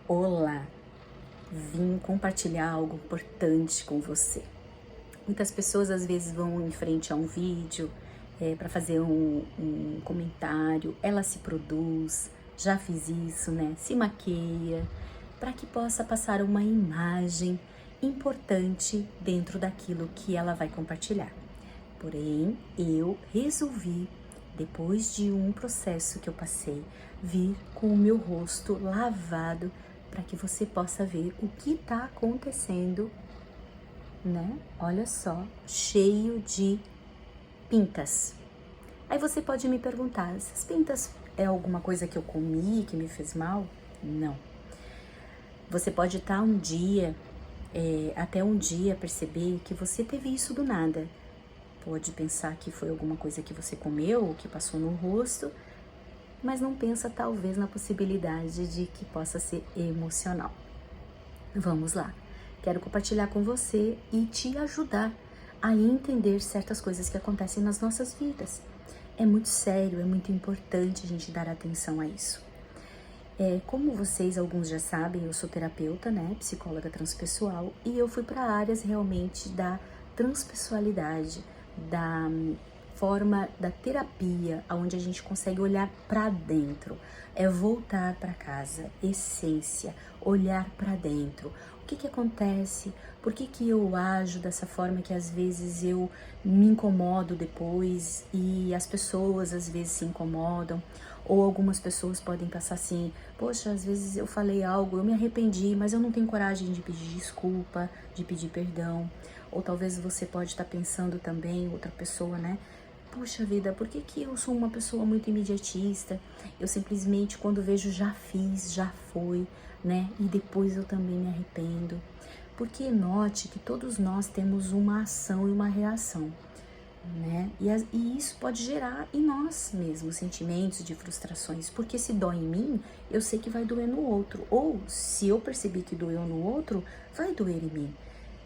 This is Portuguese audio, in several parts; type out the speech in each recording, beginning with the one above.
Olá, vim compartilhar algo importante com você. Muitas pessoas às vezes vão em frente a um vídeo para fazer um comentário, ela se produz, já fiz isso, né? Se maqueia para que possa passar uma imagem importante dentro daquilo que ela vai compartilhar. Porém, eu resolvi, depois de um processo que eu passei, vir com o meu rosto lavado para que você possa ver o que está acontecendo, né? Olha só, cheio de pintas. Aí você pode me perguntar, essas pintas é alguma coisa que eu comi, que me fez mal? Não. Você pode estar até um dia perceber que você teve isso do nada. Pode pensar que foi alguma coisa que você comeu ou que passou no rosto, mas não pensa talvez na possibilidade de que possa ser emocional. Vamos lá. Quero compartilhar com você e te ajudar a entender certas coisas que acontecem nas nossas vidas. É muito sério, é muito importante a gente dar atenção a isso. Como vocês, alguns já sabem, eu sou terapeuta, né, psicóloga transpessoal, e eu fui para áreas realmente da transpessoalidade, da forma da terapia, onde a gente consegue olhar para dentro, voltar para casa, essência, olhar para dentro. O que acontece? Por que eu ajo dessa forma que às vezes eu me incomodo depois e as pessoas às vezes se incomodam? Ou algumas pessoas podem pensar assim, poxa, às vezes eu falei algo, eu me arrependi, mas eu não tenho coragem de pedir desculpa, de pedir perdão. Ou talvez você pode estar pensando também, outra pessoa, né? Puxa vida, por que eu sou uma pessoa muito imediatista? Eu simplesmente, quando vejo, já fiz, já foi, né? E depois eu também me arrependo. Porque note que todos nós temos uma ação e uma reação, né? E isso pode gerar em nós mesmos sentimentos de frustrações. Porque se dói em mim, eu sei que vai doer no outro. Ou se eu percebi que doeu no outro, vai doer em mim.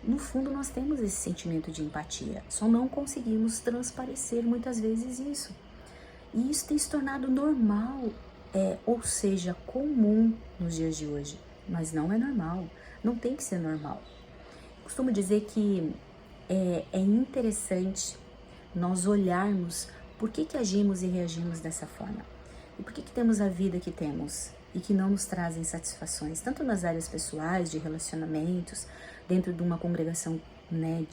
No fundo, nós temos esse sentimento de empatia, só não conseguimos transparecer muitas vezes isso. E isso tem se tornado normal, ou seja, comum nos dias de hoje. Mas não é normal, não tem que ser normal. Costumo dizer que é interessante nós olharmos por que agimos e reagimos dessa forma. E por que temos a vida que temos e que não nos trazem satisfações, tanto nas áreas pessoais, de relacionamentos, dentro de uma congregação, né,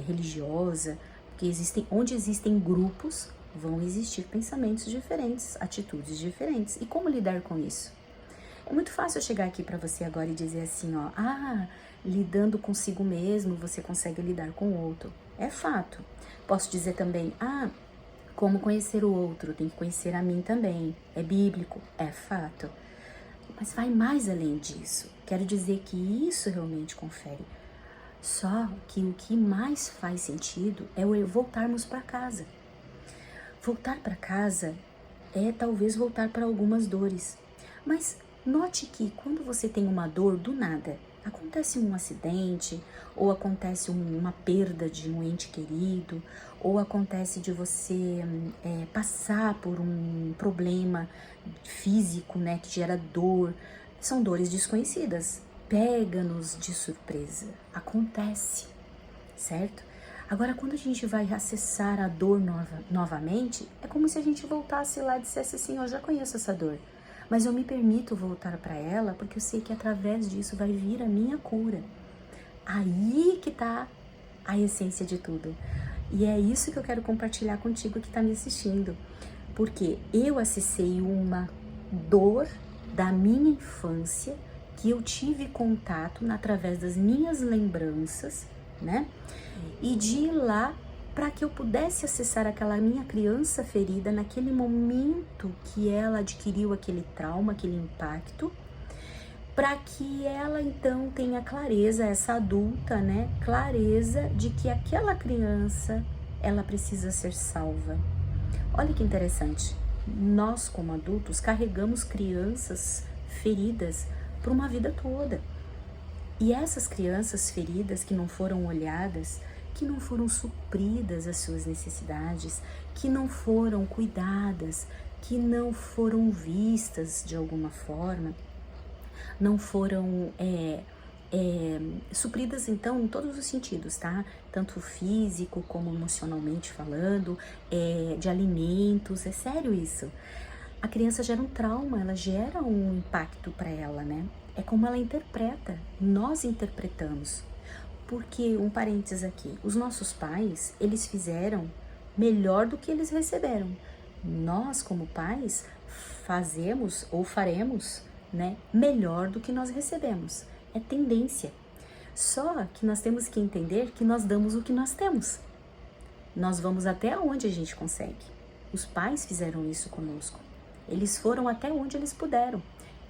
religiosa, porque onde existem grupos, vão existir pensamentos diferentes, atitudes diferentes. E como lidar com isso? É muito fácil eu chegar aqui para você agora e dizer assim, ó, lidando consigo mesmo, você consegue lidar com o outro. É fato. Posso dizer também, como conhecer o outro? Tem que conhecer a mim também. É bíblico? É fato. Mas vai mais além disso. Quero dizer que isso realmente confere. Só que o que mais faz sentido é voltarmos para casa. Voltar para casa é talvez voltar para algumas dores. Mas note que quando você tem uma dor do nada, acontece um acidente, ou acontece uma perda de um ente querido, ou acontece de você passar por um problema físico, né, que gera dor. São dores desconhecidas, pega-nos de surpresa, acontece, certo? Agora, quando a gente vai acessar a dor novamente, é como se a gente voltasse lá e dissesse assim, eu já conheço essa dor, mas eu me permito voltar para ela porque eu sei que através disso vai vir a minha cura. Aí que tá a essência de tudo. E é isso que eu quero compartilhar contigo que tá me assistindo. Porque eu acessei uma dor da minha infância que eu tive contato através das minhas lembranças, né? E de ir lá para que eu pudesse acessar aquela minha criança ferida naquele momento que ela adquiriu aquele trauma, aquele impacto, para que ela então tenha clareza, essa adulta, né, clareza de que aquela criança, ela precisa ser salva. Olha que interessante, nós como adultos carregamos crianças feridas por uma vida toda. E essas crianças feridas que não foram olhadas, que não foram supridas as suas necessidades, que não foram cuidadas, que não foram vistas de alguma forma, não foram supridas, então, em todos os sentidos, tá? Tanto físico como emocionalmente falando, de alimentos, é sério isso. A criança gera um trauma, ela gera um impacto para ela, né? É como ela interpreta, nós interpretamos. Porque, um parênteses aqui, os nossos pais, eles fizeram melhor do que eles receberam. Nós, como pais, fazemos ou faremos, né, melhor do que nós recebemos. É tendência. Só que nós temos que entender que nós damos o que nós temos. Nós vamos até onde a gente consegue. Os pais fizeram isso conosco. Eles foram até onde eles puderam.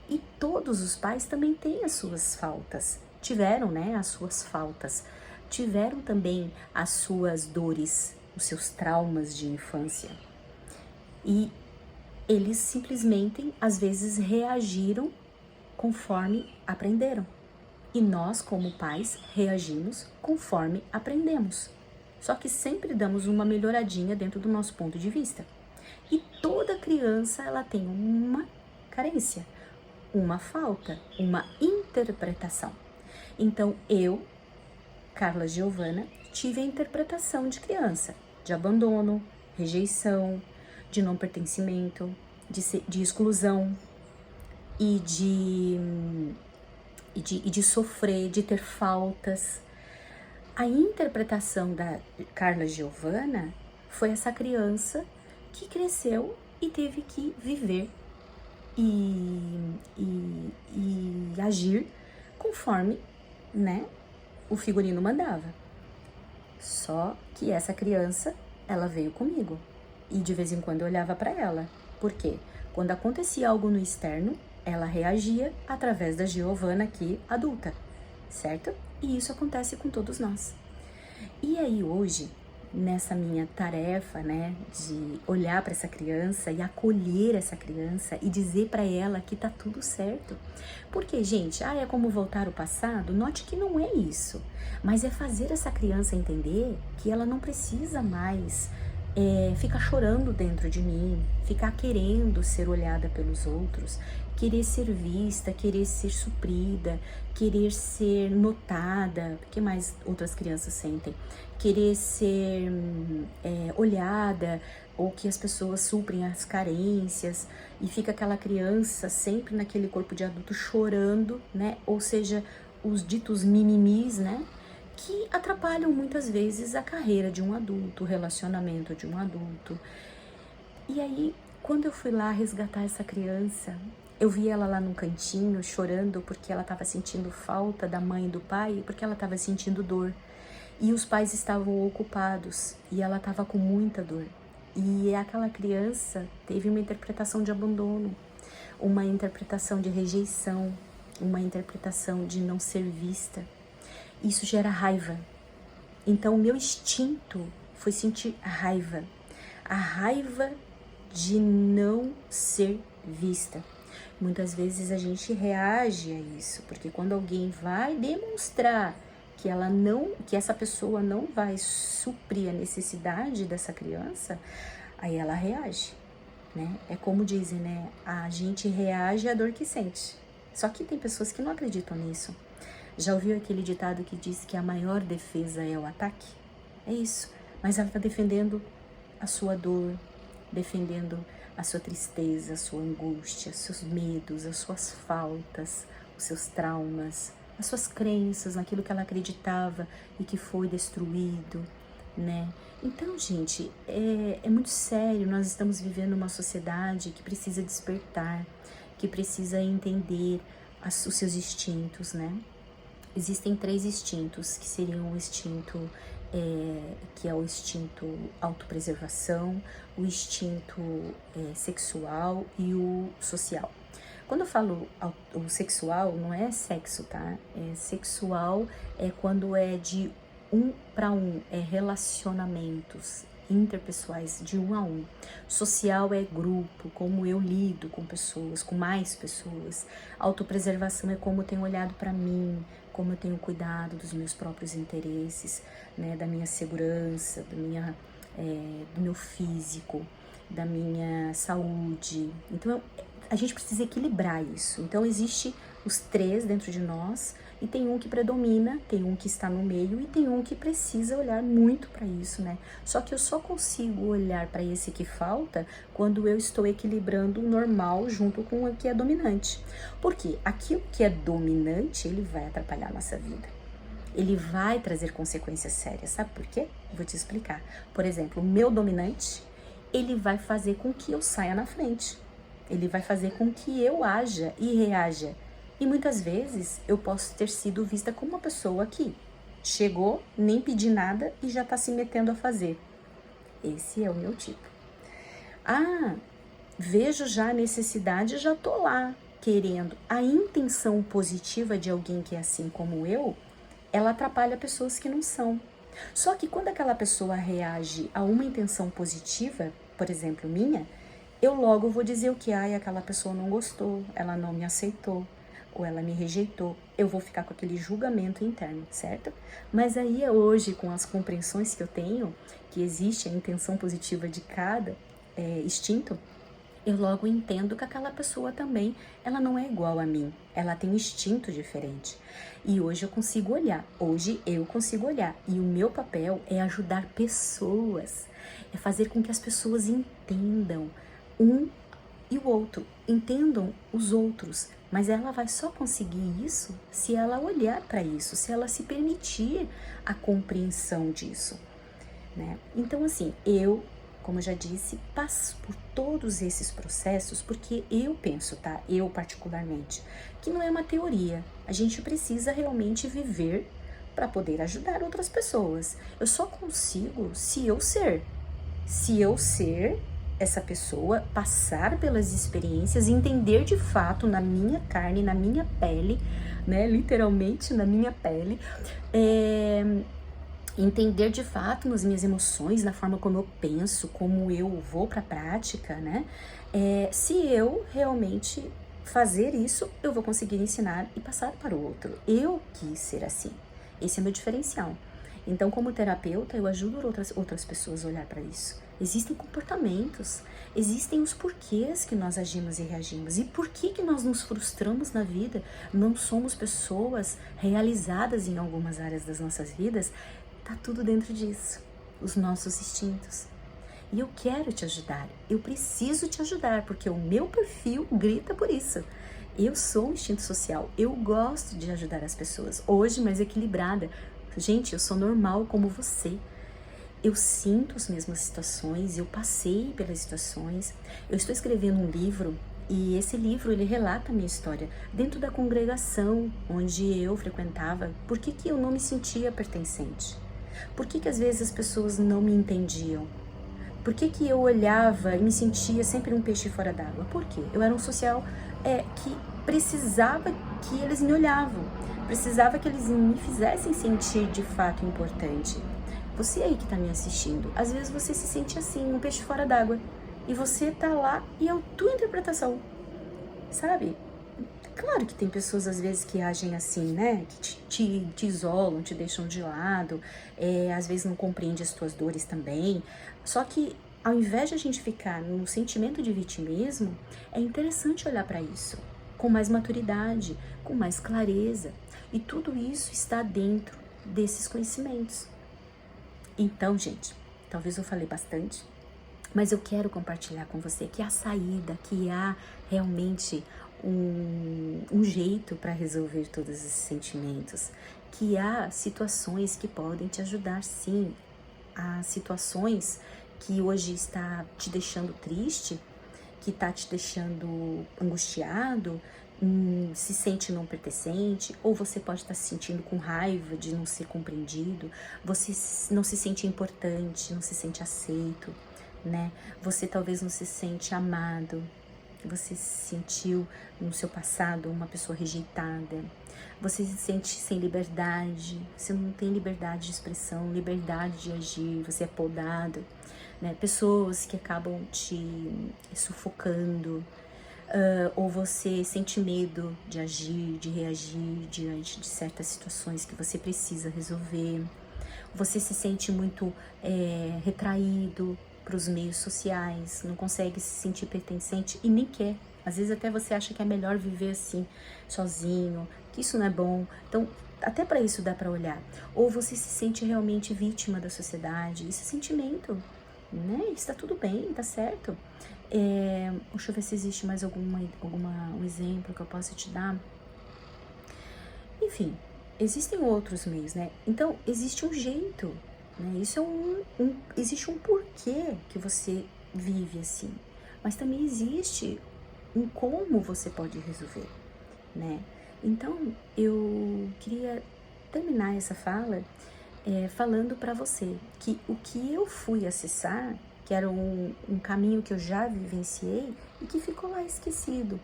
E todos os pais também têm as suas faltas. Tiveram, né, as suas faltas. Tiveram também as suas dores, os seus traumas de infância. E eles simplesmente, às vezes, reagiram conforme aprenderam. E nós, como pais, reagimos conforme aprendemos. Só que sempre damos uma melhoradinha dentro do nosso ponto de vista. E toda criança, ela tem uma carência, uma falta, uma interpretação. Então, eu, Carla Giovana, tive a interpretação de criança, de abandono, rejeição, de não pertencimento, de exclusão e de sofrer, de ter faltas. A interpretação da Carla Giovana foi essa criança que cresceu e teve que viver e agir conforme, né, o figurino mandava. Só que essa criança, ela veio comigo e de vez em quando eu olhava para ela. Por quê? Quando acontecia algo no externo, ela reagia através da Giovana aqui, adulta, certo? E isso acontece com todos nós. E aí hoje, nessa minha tarefa, né, de olhar para essa criança e acolher essa criança e dizer para ela que tá tudo certo. Porque, gente, é como voltar ao passado? Note que não é isso, mas é fazer essa criança entender que ela não precisa mais ficar chorando dentro de mim, ficar querendo ser olhada pelos outros, querer ser vista, querer ser suprida, querer ser notada. O que mais outras crianças sentem? Querer ser olhada, ou que as pessoas suprem as carências, e fica aquela criança sempre naquele corpo de adulto chorando, né? Ou seja, os ditos mimimis, né? Que atrapalham muitas vezes a carreira de um adulto, o relacionamento de um adulto. E aí, quando eu fui lá resgatar essa criança, eu vi ela lá num cantinho chorando porque ela estava sentindo falta da mãe e do pai, porque ela estava sentindo dor. E os pais estavam ocupados e ela estava com muita dor. E aquela criança teve uma interpretação de abandono, uma interpretação de rejeição, uma interpretação de não ser vista. Isso gera raiva. Então, o meu instinto foi sentir raiva. A raiva de não ser vista. Muitas vezes a gente reage a isso, porque quando alguém vai demonstrar que essa pessoa não vai suprir a necessidade dessa criança, aí ela reage, né? É como dizem, né? A gente reage à dor que sente. Só que tem pessoas que não acreditam nisso. Já ouviu aquele ditado que diz que a maior defesa é o ataque? É isso. Mas ela está defendendo a sua dor, defendendo a sua tristeza, a sua angústia, seus medos, as suas faltas, os seus traumas, as suas crenças naquilo que ela acreditava e que foi destruído, né? Então, gente, é muito sério. Nós estamos vivendo uma sociedade que precisa despertar, que precisa entender os seus instintos, né? Existem 3 instintos, que seriam o instinto que é o instinto autopreservação, o instinto sexual e o social. Quando eu falo o sexual, não é sexo, tá? Sexual é quando é de um para um, é relacionamentos interpessoais de um a um. Social é grupo, como eu lido com pessoas, com mais pessoas. Autopreservação é como eu tenho olhado para mim, como eu tenho cuidado dos meus próprios interesses, né, da minha segurança, do meu físico, da minha saúde. Então, a gente precisa equilibrar isso. Então, existe os três dentro de nós, e tem um que predomina, tem um que está no meio e tem um que precisa olhar muito para isso, né? Só que eu só consigo olhar para esse que falta quando eu estou equilibrando o normal junto com o que é dominante. Porque aquilo que é dominante, ele vai atrapalhar a nossa vida. Ele vai trazer consequências sérias, sabe por quê? Vou te explicar. Por exemplo, o meu dominante, ele vai fazer com que eu saia na frente. Ele vai fazer com que eu haja e reaja. E muitas vezes eu posso ter sido vista como uma pessoa que chegou, nem pedi nada e já está se metendo a fazer. Esse é o meu tipo. Ah, vejo já a necessidade, já tô lá querendo. A intenção positiva de alguém que é assim como eu, ela atrapalha pessoas que não são. Só que quando aquela pessoa reage a uma intenção positiva, por exemplo, minha, eu logo vou dizer o que, aquela pessoa não gostou, ela não me aceitou, ou ela me rejeitou. Eu vou ficar com aquele julgamento interno, certo? Mas aí hoje, com as compreensões que eu tenho, que existe a intenção positiva de cada instinto, eu logo entendo que aquela pessoa também, ela não é igual a mim, ela tem um instinto diferente. E hoje eu consigo olhar, e o meu papel é ajudar pessoas, é fazer com que as pessoas entendam um e o outro, entendam os outros, mas ela vai só conseguir isso se ela olhar para isso, se ela se permitir a compreensão disso, né? Então, assim, eu, como eu já disse, passo por todos esses processos porque eu penso, tá? Eu particularmente, que não é uma teoria. A gente precisa realmente viver para poder ajudar outras pessoas. Eu só consigo se eu ser. Se eu ser essa pessoa, passar pelas experiências, entender de fato na minha carne, na minha pele, né? Literalmente na minha pele, entender de fato nas minhas emoções, na forma como eu penso, como eu vou para a prática, né? Se eu realmente fazer isso, eu vou conseguir ensinar e passar para o outro. Eu quis ser assim. Esse é meu diferencial. Então, como terapeuta, eu ajudo outras pessoas a olhar para isso. Existem comportamentos, existem os porquês que nós agimos e reagimos. E por que nós nos frustramos na vida? Não somos pessoas realizadas em algumas áreas das nossas vidas. Tá tudo dentro disso, os nossos instintos. E eu quero te ajudar, eu preciso te ajudar, porque o meu perfil grita por isso. Eu sou um instinto social, eu gosto de ajudar as pessoas, hoje mais equilibrada. Gente, eu sou normal como você. Eu sinto as mesmas situações, eu passei pelas situações. Eu estou escrevendo um livro e esse livro ele relata a minha história dentro da congregação onde eu frequentava. Por que eu não me sentia pertencente? Por que às vezes as pessoas não me entendiam? Por que eu olhava e me sentia sempre um peixe fora d'água? Por quê? Eu era um social que precisava que eles me olhavam, precisava que eles me fizessem sentir de fato importante. Você aí que está me assistindo, às vezes você se sente assim, um peixe fora d'água, e você tá lá e é a tua interpretação, sabe? Claro que tem pessoas às vezes que agem assim, né? Que te isolam, te deixam de lado, às vezes não compreende as tuas dores também. Só que ao invés de a gente ficar no sentimento de vitimismo, é interessante olhar para isso com mais maturidade, com mais clareza. E tudo isso está dentro desses conhecimentos. Então, gente, talvez eu falei bastante, mas eu quero compartilhar com você que há saída, que há realmente um jeito para resolver todos esses sentimentos, que há situações que podem te ajudar sim. Há situações que hoje está te deixando triste, que está te deixando angustiado, se sente não pertencente, ou você pode estar se sentindo com raiva de não ser compreendido, você não se sente importante, não se sente aceito, né? Você talvez não se sente amado, você se sentiu no seu passado uma pessoa rejeitada, você se sente sem liberdade, você não tem liberdade de expressão, liberdade de agir, você é podado, né? Pessoas que acabam te sufocando, ou você sente medo de agir, de reagir diante de certas situações que você precisa resolver. Você se sente muito retraído para os meios sociais, não consegue se sentir pertencente e nem quer Às vezes até você acha que é melhor viver assim, sozinho, que isso não é bom. Então, até para isso dá para olhar. Ou você se sente realmente vítima da sociedade, isso é sentimento, né? Está tudo bem, tá certo. Deixa eu ver se existe mais um exemplo que eu possa te dar. Enfim, existem outros meios, né? Então, existe um jeito, né? Isso é existe um porquê que você vive assim. Mas também existe um como você pode resolver, né? Então, eu queria terminar essa fala falando para você que o que eu fui acessar, que era um caminho que eu já vivenciei e que ficou lá esquecido,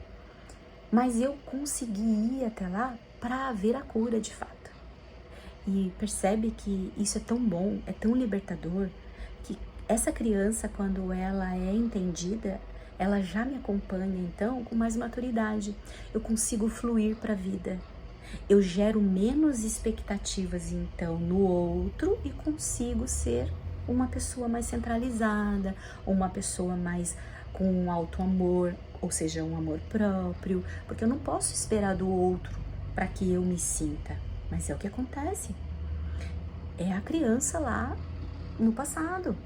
mas eu consegui ir até lá para ver a cura de fato. E percebe que isso é tão bom, é tão libertador, que essa criança, quando ela é entendida, ela já me acompanha então com mais maturidade. Eu consigo fluir para a vida. Eu gero menos expectativas então no outro e consigo ser uma pessoa mais centralizada, ou uma pessoa mais com um alto amor, ou seja, um amor próprio, porque eu não posso esperar do outro para que eu me sinta, mas é o que acontece. É a criança lá no passado.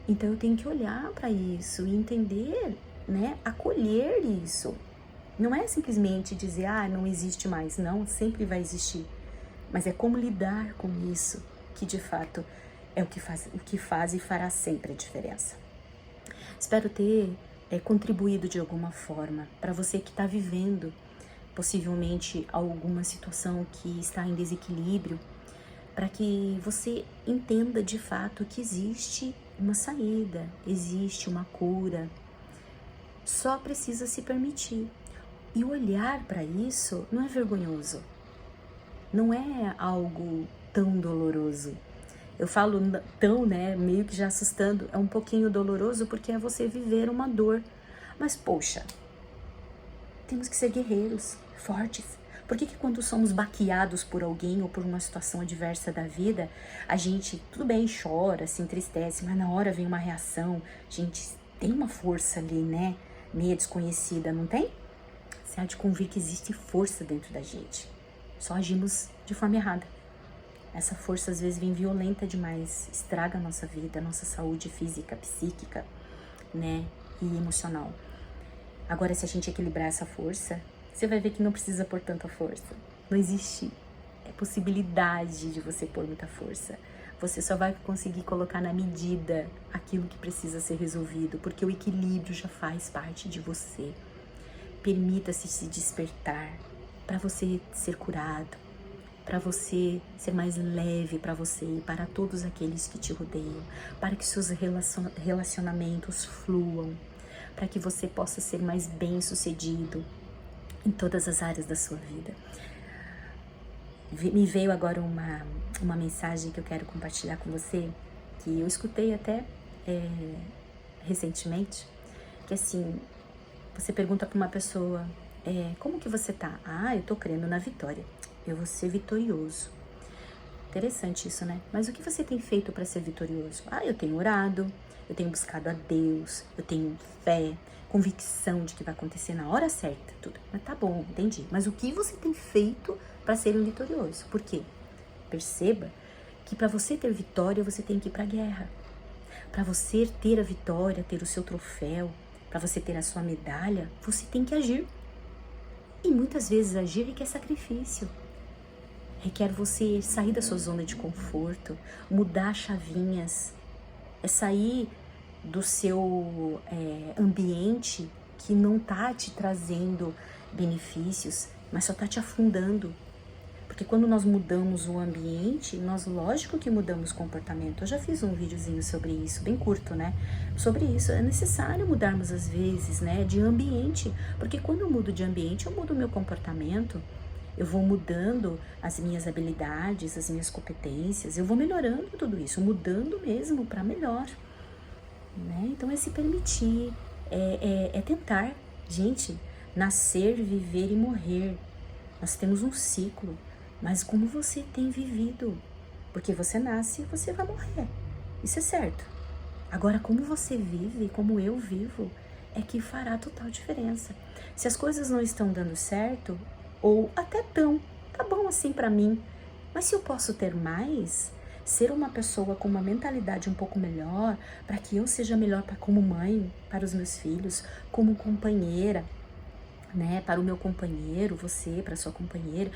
Então eu tenho que olhar para isso e entender, né, acolher isso. Não é simplesmente dizer, não existe mais. Não, sempre vai existir. Mas é como lidar com isso, que de fato é o que faz e fará sempre a diferença. Espero ter contribuído de alguma forma para você que está vivendo possivelmente alguma situação que está em desequilíbrio, para que você entenda de fato que existe uma saída, existe uma cura. Só precisa se permitir. E olhar para isso não é vergonhoso, não é algo tão doloroso. Eu falo tão, né, meio que já assustando, é um pouquinho doloroso porque é você viver uma dor. Mas poxa, temos que ser guerreiros, fortes. Por que quando somos baqueados por alguém ou por uma situação adversa da vida, a gente, tudo bem, chora, se entristece, mas na hora vem uma reação, a gente tem uma força ali, né, meia desconhecida, não tem? Você há de convir que existe força dentro da gente. Só agimos de forma errada. Essa força às vezes vem violenta demais, estraga a nossa vida, a nossa saúde física, psíquica, né, e emocional. Agora, se a gente equilibrar essa força, você vai ver que não precisa pôr tanta força. Não existe possibilidade de você pôr muita força. Você só vai conseguir colocar na medida aquilo que precisa ser resolvido, porque o equilíbrio já faz parte de você. Permita-se se despertar para você ser curado, para você ser mais leve para você e para todos aqueles que te rodeiam, para que seus relacionamentos fluam, para que você possa ser mais bem-sucedido em todas as áreas da sua vida. Me veio agora uma mensagem que eu quero compartilhar com você, que eu escutei até recentemente, que assim, você pergunta para uma pessoa, como que você tá? Eu tô crendo na vitória, eu vou ser vitorioso. Interessante isso, né? Mas o que você tem feito para ser vitorioso? Eu tenho orado, eu tenho buscado a Deus, eu tenho fé, convicção de que vai acontecer na hora certa, tudo. Mas tá bom, entendi. Mas o que você tem feito para ser um vitorioso? Por quê? Perceba que para você ter vitória, você tem que ir para a guerra. Para você ter a vitória, ter o seu troféu, para você ter a sua medalha, você tem que agir. E muitas vezes agir requer sacrifício. Requer você sair da sua zona de conforto, mudar chavinhas, sair do seu ambiente que não tá te trazendo benefícios, mas só tá te afundando. Porque quando nós mudamos o ambiente, nós lógico que mudamos o comportamento. Eu já fiz um videozinho sobre isso, bem curto, né? Sobre isso, é necessário mudarmos às vezes, né, de ambiente. Porque quando eu mudo de ambiente, eu mudo o meu comportamento. Eu vou mudando as minhas habilidades, as minhas competências, eu vou melhorando tudo isso, mudando mesmo para melhor, né? Então é se permitir, é tentar. Gente, nascer, viver e morrer. Nós temos um ciclo, mas como você tem vivido? Porque você nasce e você vai morrer, isso é certo. Agora, como você vive, como eu vivo, é que fará total diferença. Se as coisas não estão dando certo, ou até tão, tá bom assim pra mim, mas se eu posso ter mais, ser uma pessoa com uma mentalidade um pouco melhor, para que eu seja melhor como mãe, para os meus filhos, como companheira, né, para o meu companheiro, você, para sua companheira,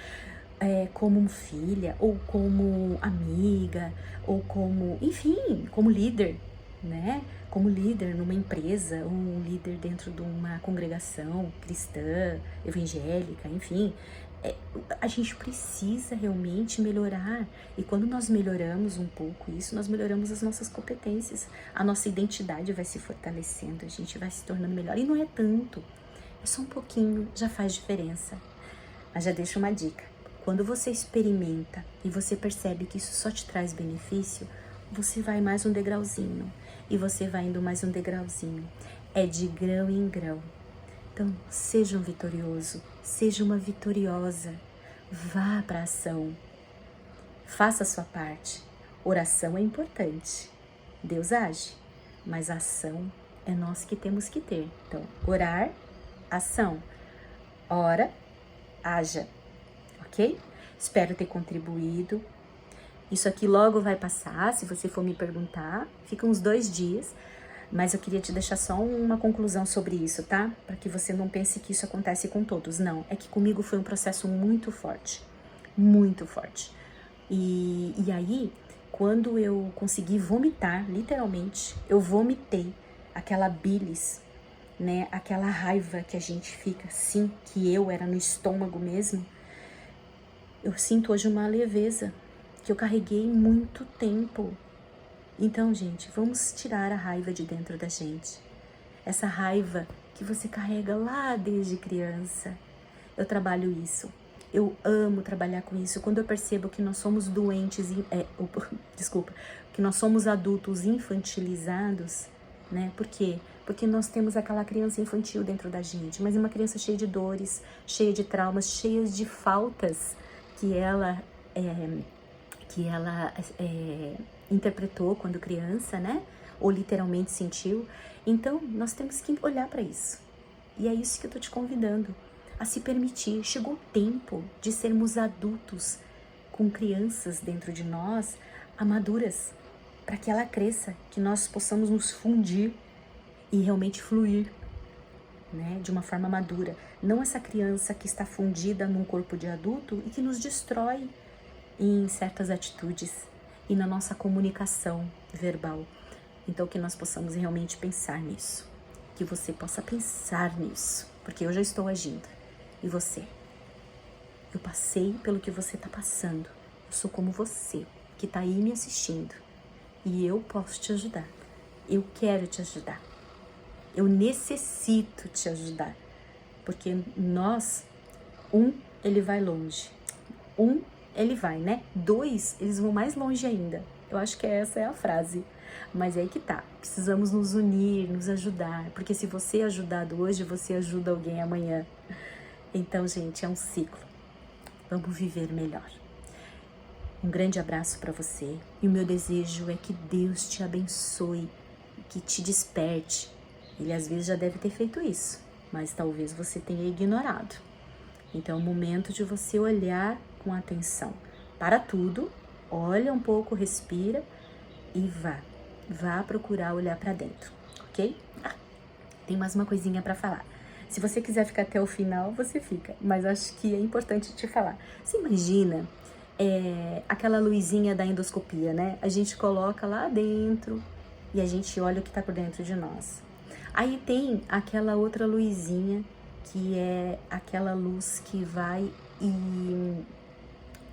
como filha, ou como amiga, ou como, enfim, como líder, né? Como líder numa empresa, ou um líder dentro de uma congregação cristã, evangélica, enfim. A gente precisa realmente melhorar. E quando nós melhoramos um pouco isso, nós melhoramos as nossas competências. A nossa identidade vai se fortalecendo, a gente vai se tornando melhor. E não é tanto, é só um pouquinho, já faz diferença. Mas já deixo uma dica. Quando você experimenta e você percebe que isso só te traz benefício, você vai mais um degrauzinho. E você vai indo mais um degrauzinho. É de grão em grão. Então, seja um vitorioso, seja uma vitoriosa. Vá para a ação. Faça a sua parte. Oração é importante. Deus age, mas a ação é nós que temos que ter. Então, orar, ação. Ora, haja. Ok? Espero ter contribuído. Isso aqui logo vai passar, se você for me perguntar. Fica uns 2 dias, mas eu queria te deixar só uma conclusão sobre isso, tá? Para que você não pense que isso acontece com todos. Não, é que comigo foi um processo muito forte. Muito forte. E aí, quando eu consegui vomitar, literalmente, eu vomitei aquela bilis, né? Aquela raiva que a gente fica assim, que eu era no estômago mesmo. Eu sinto hoje uma leveza que eu carreguei muito tempo. Então, gente, vamos tirar a raiva de dentro da gente. Essa raiva que você carrega lá desde criança. Eu trabalho isso. Eu amo trabalhar com isso. Quando eu percebo que nós somos doentes, que nós somos adultos infantilizados, né? Por quê? Porque nós temos aquela criança infantil dentro da gente, mas é uma criança cheia de dores, cheia de traumas, cheia de faltas que ela interpretou quando criança, né? Ou literalmente sentiu. Então, nós temos que olhar para isso. E é isso que eu tô te convidando a se permitir. Chegou o tempo de sermos adultos com crianças dentro de nós, amaduras, para que ela cresça, que nós possamos nos fundir e realmente fluir, né, de uma forma madura. Não essa criança que está fundida num corpo de adulto e que nos destrói em certas atitudes e na nossa comunicação verbal. Então, que nós possamos realmente pensar nisso. Que você possa pensar nisso, porque eu já estou agindo. E você? Eu passei pelo que você está passando. Eu sou como você, que está aí me assistindo. E eu posso te ajudar. Eu quero te ajudar. Eu necessito te ajudar. Porque nós, ele vai longe. Ele vai, né? 2, eles vão mais longe ainda. Eu acho que essa é a frase. Mas é aí que tá. Precisamos nos unir, nos ajudar. Porque se você é ajudado hoje, você ajuda alguém amanhã. Então, gente, é um ciclo. Vamos viver melhor. Um grande abraço para você. E o meu desejo é que Deus te abençoe, que te desperte. Ele às vezes já deve ter feito isso, mas talvez você tenha ignorado. Então é o momento de você olhar com atenção para tudo, olha um pouco, respira e vá procurar olhar para dentro, ok? Tem mais uma coisinha para falar. Se você quiser ficar até o final, você fica, mas acho que é importante te falar. Você imagina aquela luzinha da endoscopia, né? A gente coloca lá dentro e a gente olha o que tá por dentro de nós. Aí tem aquela outra luzinha, que é aquela luz que vai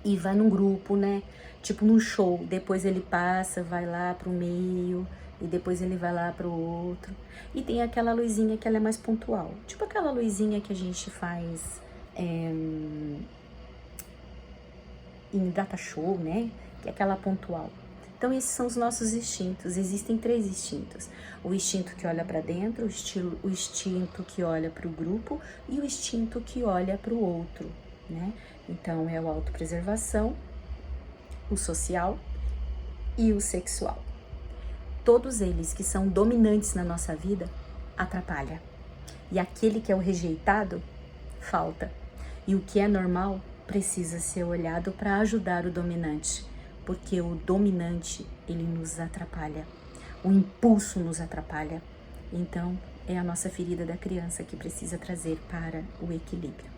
e vai num grupo, né? Tipo num show, depois ele passa, vai lá pro meio e depois ele vai lá pro outro. E tem aquela luzinha que ela é mais pontual, tipo aquela luzinha que a gente faz em data show, né? Que é aquela pontual. Então esses são os nossos instintos. Existem 3 instintos: o instinto que olha para dentro, o instinto que olha para o grupo e o instinto que olha para o outro, né? Então é a autopreservação, o social e o sexual. Todos eles que são dominantes na nossa vida atrapalham. E aquele que é o rejeitado, falta. E o que é normal precisa ser olhado para ajudar o dominante, porque o dominante, ele nos atrapalha, o impulso nos atrapalha. Então, é a nossa ferida da criança que precisa trazer para o equilíbrio.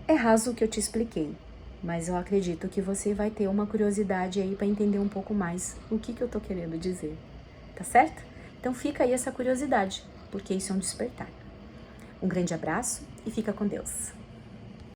É raso o que eu te expliquei, mas eu acredito que você vai ter uma curiosidade aí para entender um pouco mais o que eu tô querendo dizer, tá certo? Então fica aí essa curiosidade, porque isso é um despertar. Um grande abraço e fica com Deus.